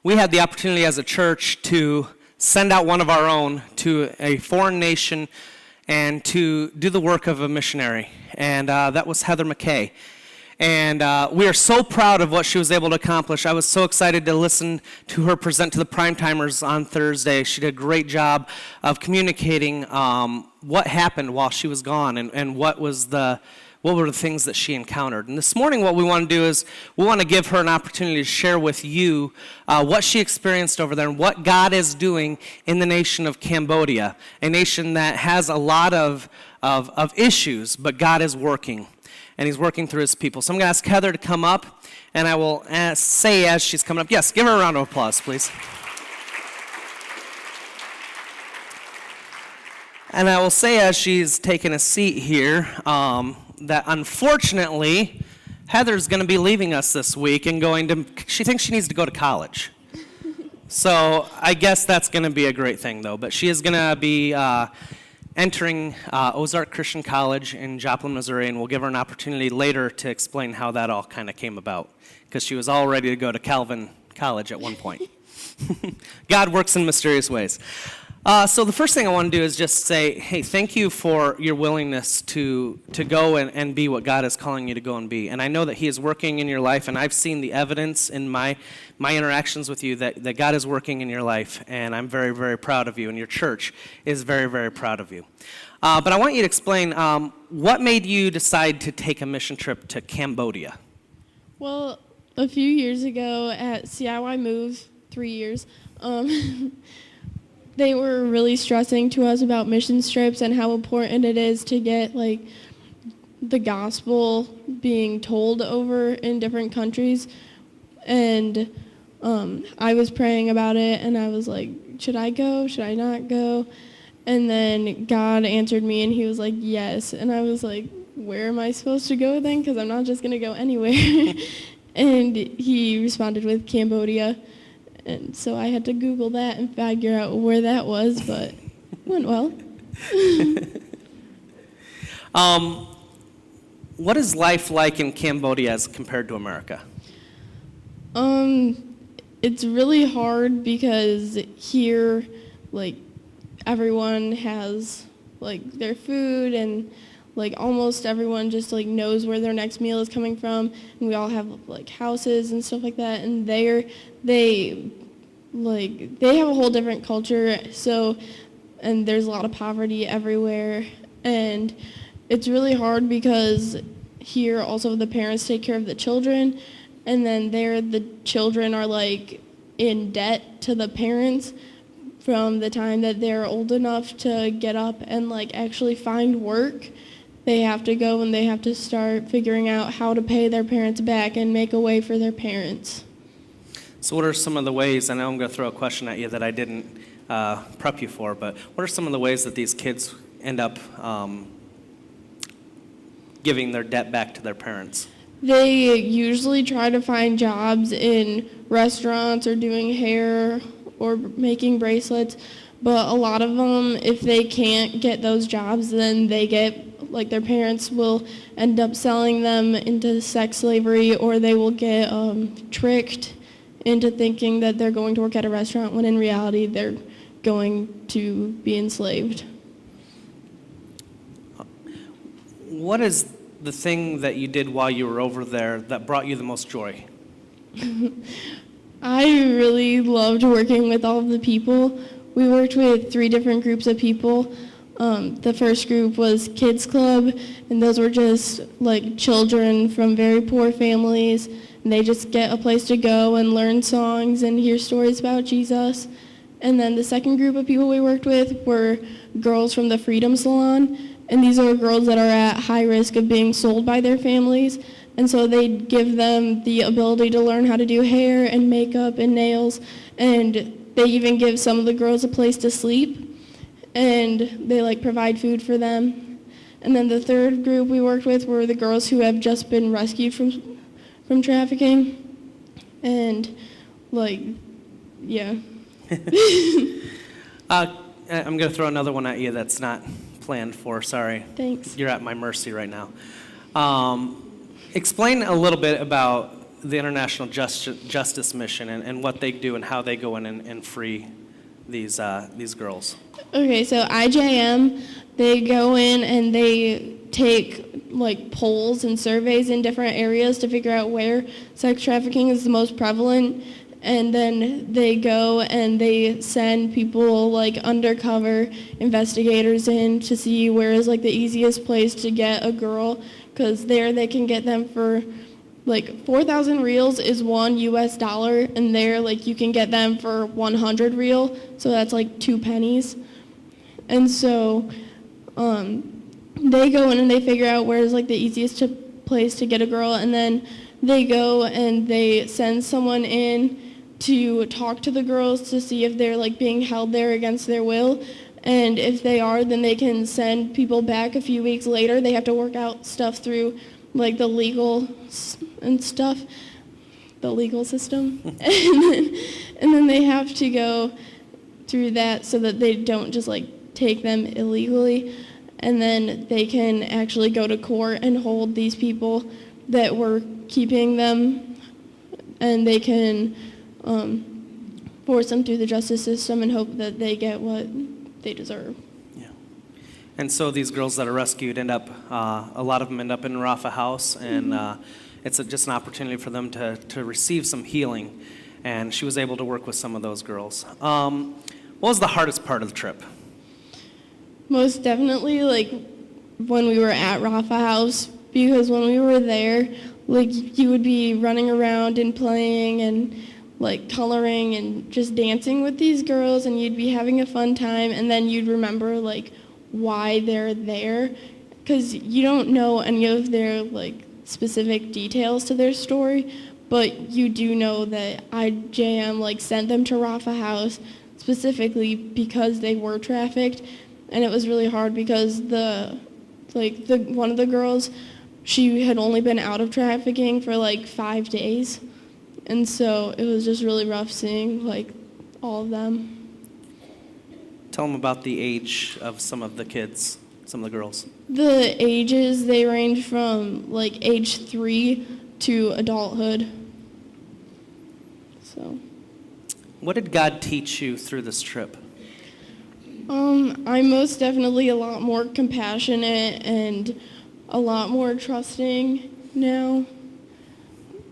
we had the opportunity as a church to send out one of our own to a foreign nation and to do the work of a missionary. And that was Heather McKay. And we are so proud of what she was able to accomplish. I was so excited to listen to her present to the Primetimers on Thursday. She did a great job of communicating what happened while she was gone and what were the things that she encountered. And this morning what we want to do is we want to give her an opportunity to share with you what she experienced over there and what God is doing in the nation of Cambodia, a nation that has a lot of issues, but God is working. And he's working through his people. So I'm going to ask Heather to come up, and I will say as she's coming up, yes, give her a round of applause, please. And I will say as she's taking a seat here that unfortunately, Heather's going to be leaving us this week and she thinks she needs to go to college. So I guess that's going to be a great thing, though. But she is going to be entering Ozark Christian College in Joplin, Missouri, and we'll give her an opportunity later to explain how that all kind of came about, because she was all ready to go to Calvin College at one point. God works in mysterious ways. So the first thing I want to do is just say, hey, thank you for your willingness to go and be what God is calling you to go and be. And I know that he is working in your life, and I've seen the evidence in my interactions with you that God is working in your life, and I'm very, very proud of you, and your church is very, very proud of you. But I want you to explain what made you decide to take a mission trip to Cambodia? Well, a few years ago at CIY Move, 3 years, they were really stressing to us about mission trips and how important it is to get the gospel being told over in different countries. And I was praying about it, and I was like, should I go? Should I not go? And then God answered me, and he was like, yes. And I was like, where am I supposed to go then? Because I'm not just going to go anywhere. And he responded with Cambodia. And so I had to Google that and figure out where that was, but it went well. What is life like in Cambodia as compared to America? It's really hard because here, everyone has, their food, and, almost everyone just, knows where their next meal is coming from, and we all have, houses and stuff like that, and they have a whole different culture, and there's a lot of poverty everywhere, and it's really hard because here also the parents take care of the children, and then there the children are in debt to the parents from the time that they're old enough to get up and actually find work. They have to go and they have to start figuring out how to pay their parents back and make a way for their parents. So what are some of the ways, I know I'm going to throw a question at you that I didn't prep you for, but what are some of the ways that these kids end up giving their debt back to their parents? They usually try to find jobs in restaurants or doing hair or making bracelets, but a lot of them, if they can't get those jobs, then they get, their parents will end up selling them into sex slavery, or they will get tricked into thinking that they're going to work at a restaurant when in reality they're going to be enslaved. What is the thing that you did while you were over there that brought you the most joy? I really loved working with all of the people. We worked with 3 different groups of people. The first group was Kids Club, and those were just children from very poor families, and they just get a place to go and learn songs and hear stories about Jesus. And then the second group of people we worked with were girls from the Freedom Salon, and these are girls that are at high risk of being sold by their families, and so they give them the ability to learn how to do hair and makeup and nails, and they even give some of the girls a place to sleep, and they provide food for them. And then the third group we worked with were the girls who have just been rescued from trafficking, and yeah. I'm going to throw another one at you that's not planned for, sorry. Thanks. You're at my mercy right now. Explain a little bit about the International Justice Mission and what they do and how they go in and free these girls. Okay, so IJM, they go in and they take like polls and surveys in different areas to figure out where sex trafficking is the most prevalent, and then they go and they send people like undercover investigators in to see where is like the easiest place to get a girl, because there they can get them for like 4,000 reals is $1, and there like you can get them for 100 real, so that's like 2 pennies. And so they go in and they figure out where is like the easiest place to get a girl, and then they go and they send someone in to talk to the girls to see if they're like being held there against their will. And if they are, then they can send people back a few weeks later. They have to work out stuff through like the legal and stuff, the legal system. and then they have to go through that so that they don't just like take them illegally. And then they can actually go to court and hold these people that were keeping them, and they can force them through the justice system and hope that they get what they deserve. Yeah. And so these girls that are rescued end up, a lot of them end up in Rafa House, and it's just an opportunity for them to receive some healing. And she was able to work with some of those girls. What was the hardest part of the trip? Most definitely, like, when we were at Rafa House, because when we were there, like, you would be running around and playing and, like, coloring and just dancing with these girls, and you'd be having a fun time, and then you'd remember, like, why they're there, because you don't know any of their, like, specific details to their story, but you do know that IJM, like, sent them to Rafa House specifically because they were trafficked. And it was really hard because one of the girls, she had only been out of trafficking for like 5 days. And so it was just really rough seeing like all of them. Tell them about the age of some of the kids, some of the girls. The ages, they range from like age 3 to adulthood. So. What did God teach you through this trip? I'm most definitely a lot more compassionate and a lot more trusting now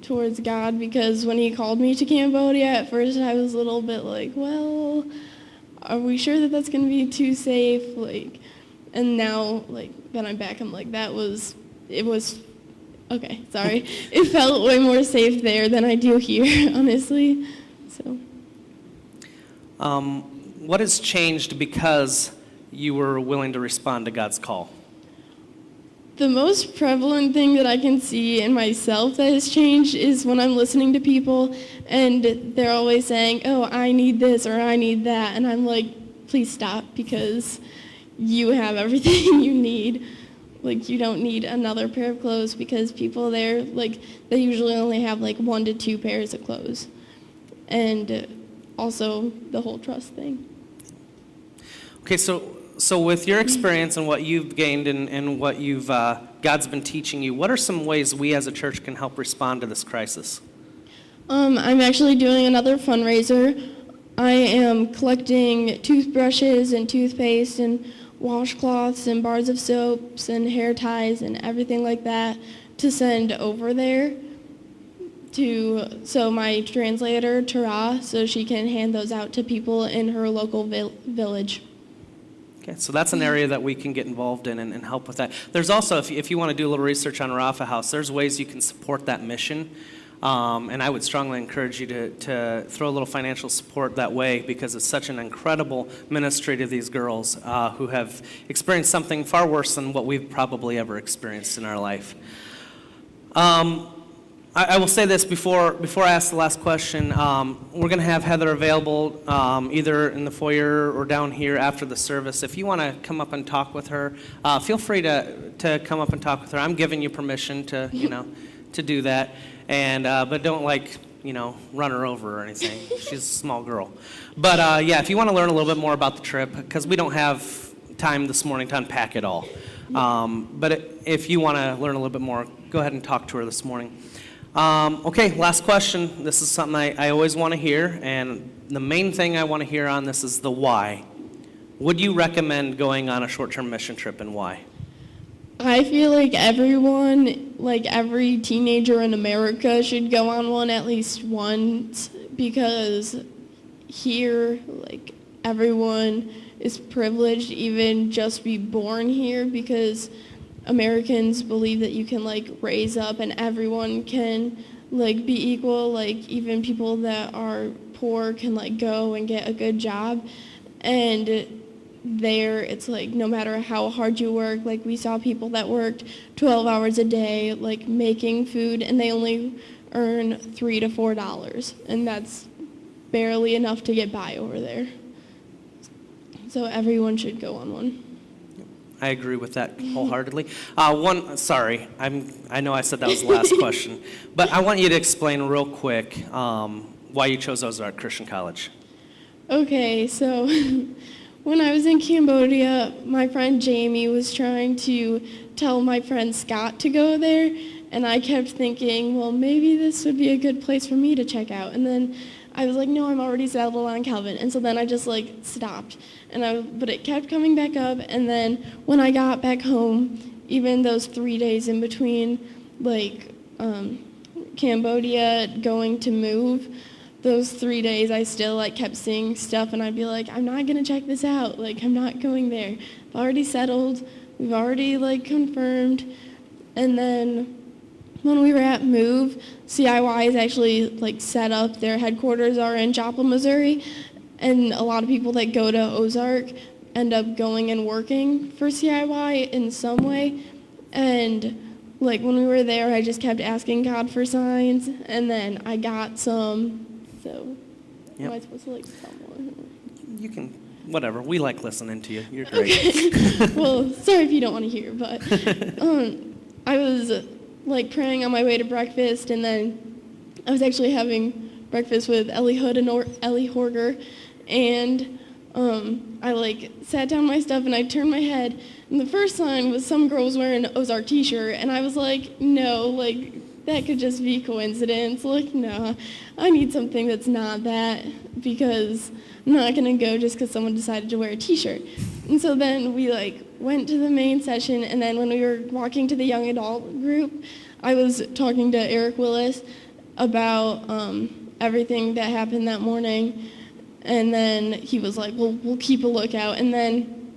towards God, because when he called me to Cambodia, at first I was a little bit like, well, are we sure that that's going to be too safe? Like, and now, like, that I'm back, I'm like, okay, sorry. It felt way more safe there than I do here, honestly, so. What has changed because you were willing to respond to God's call? The most prevalent thing that I can see in myself that has changed is when I'm listening to people and they're always saying, oh, I need this or I need that. And I'm like, please stop, because you have everything you need. Like, you don't need another pair of clothes, because people there, like, they usually only have like 1 to 2 pairs of clothes. And also the whole trust thing. Okay, so with your experience and what you've gained and what God's been teaching you, what are some ways we as a church can help respond to this crisis? I'm actually doing another fundraiser. I am collecting toothbrushes and toothpaste and washcloths and bars of soaps and hair ties and everything like that to send over there so my translator, Tara, so she can hand those out to people in her local village. Okay, so that's an area that we can get involved in and help with that. There's also, if you want to do a little research on Rafa House, there's ways you can support that mission. And I would strongly encourage you to throw a little financial support that way, because it's such an incredible ministry to these girls who have experienced something far worse than what we've probably ever experienced in our life. I will say this before I ask the last question. We're going to have Heather available either in the foyer or down here after the service. If you want to come up and talk with her, feel free to come up and talk with her. I'm giving you permission to do that, and but don't run her over or anything. She's a small girl. But yeah, if you want to learn a little bit more about the trip, because we don't have time this morning to unpack it all. But if you want to learn a little bit more, go ahead and talk to her this morning. Okay, last question. This is something I always want to hear, and the main thing I want to hear on this is the why. Would you recommend going on a short-term mission trip, and why? I feel like everyone, like every teenager in America should go on one at least once, because here, like, everyone is privileged, even just be born here, because Americans believe that you can, like, raise up and everyone can, like, be equal. Like, even people that are poor can, like, go and get a good job. And there, it's like, no matter how hard you work, like, we saw people that worked 12 hours a day, like, making food, and they only earn $3 to $4, and that's barely enough to get by over there. So everyone should go on one. I agree with that wholeheartedly. I know I said that was the last question, but I want you to explain real quick why you chose Ozark Christian College. Okay, so when I was in Cambodia, my friend Jamie was trying to tell my friend Scott to go there, and I kept thinking, well, maybe this would be a good place for me to check out. And then I was like, no, I'm already settled on Calvin. And so then I just, like, stopped. But it kept coming back up, and then when I got back home, even those 3 days in between, like, Cambodia going to move, those 3 days I still, like, kept seeing stuff, and I'd be like, I'm not gonna check this out, like, I'm not going there. I've already settled, we've already, like, confirmed. And then when we were at Move, CIY is actually, like, set up, their headquarters are in Joplin, Missouri, and a lot of people that go to Ozark end up going and working for CIY in some way. And, like, when we were there, I just kept asking God for signs, and then I got some. So, Yep. Am I supposed to, like, tell more? You can, whatever. We like listening to you. You're great. Okay. Well, sorry if you don't want to hear, but I was, like, praying on my way to breakfast, and then I was actually having breakfast with Ellie Hood and Ellie Horger, and I, like, sat down my stuff, and I turned my head, and the first sign was some girl was wearing an Ozark t-shirt, and I was like, no, like, that could just be coincidence. Like, no, I need something that's not that, because I'm not going to go just because someone decided to wear a t-shirt. And so then we, like, went to the main session, and then when we were walking to the young adult group, I was talking to Eric Willis about everything that happened that morning, and then he was like, well, we'll keep a lookout. And then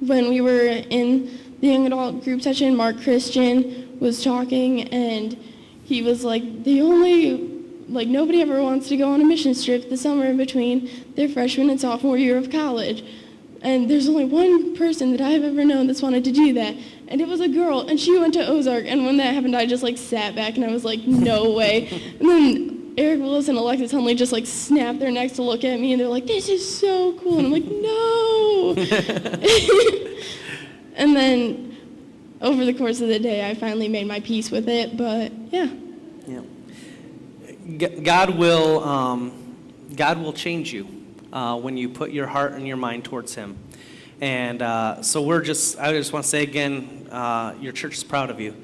when we were in the young adult group session, Mark Christian was talking, and he was like, nobody ever wants to go on a mission trip the summer in between their freshman and sophomore year of college. And there's only one person that I've ever known that's wanted to do that, and it was a girl, and she went to Ozark, and when that happened, I just, like, sat back, and I was like, no way. And then Eric Willis and Alexis Hunley just, like, snapped their necks to look at me, and they're like, this is so cool, and I'm like, no. And then over the course of the day, I finally made my peace with it, but yeah. God will change you when you put your heart and your mind towards Him. And so I just want to say again, your church is proud of you.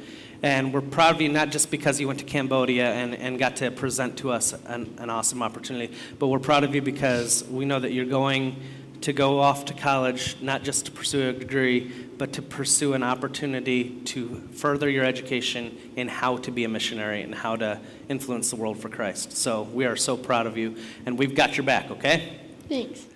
And we're proud of you not just because you went to Cambodia and got to present to us an awesome opportunity, but we're proud of you because we know that you're going to go off to college not just to pursue a degree, but to pursue an opportunity to further your education in how to be a missionary and how to influence the world for Christ. So we are so proud of you, and we've got your back, okay? Thanks.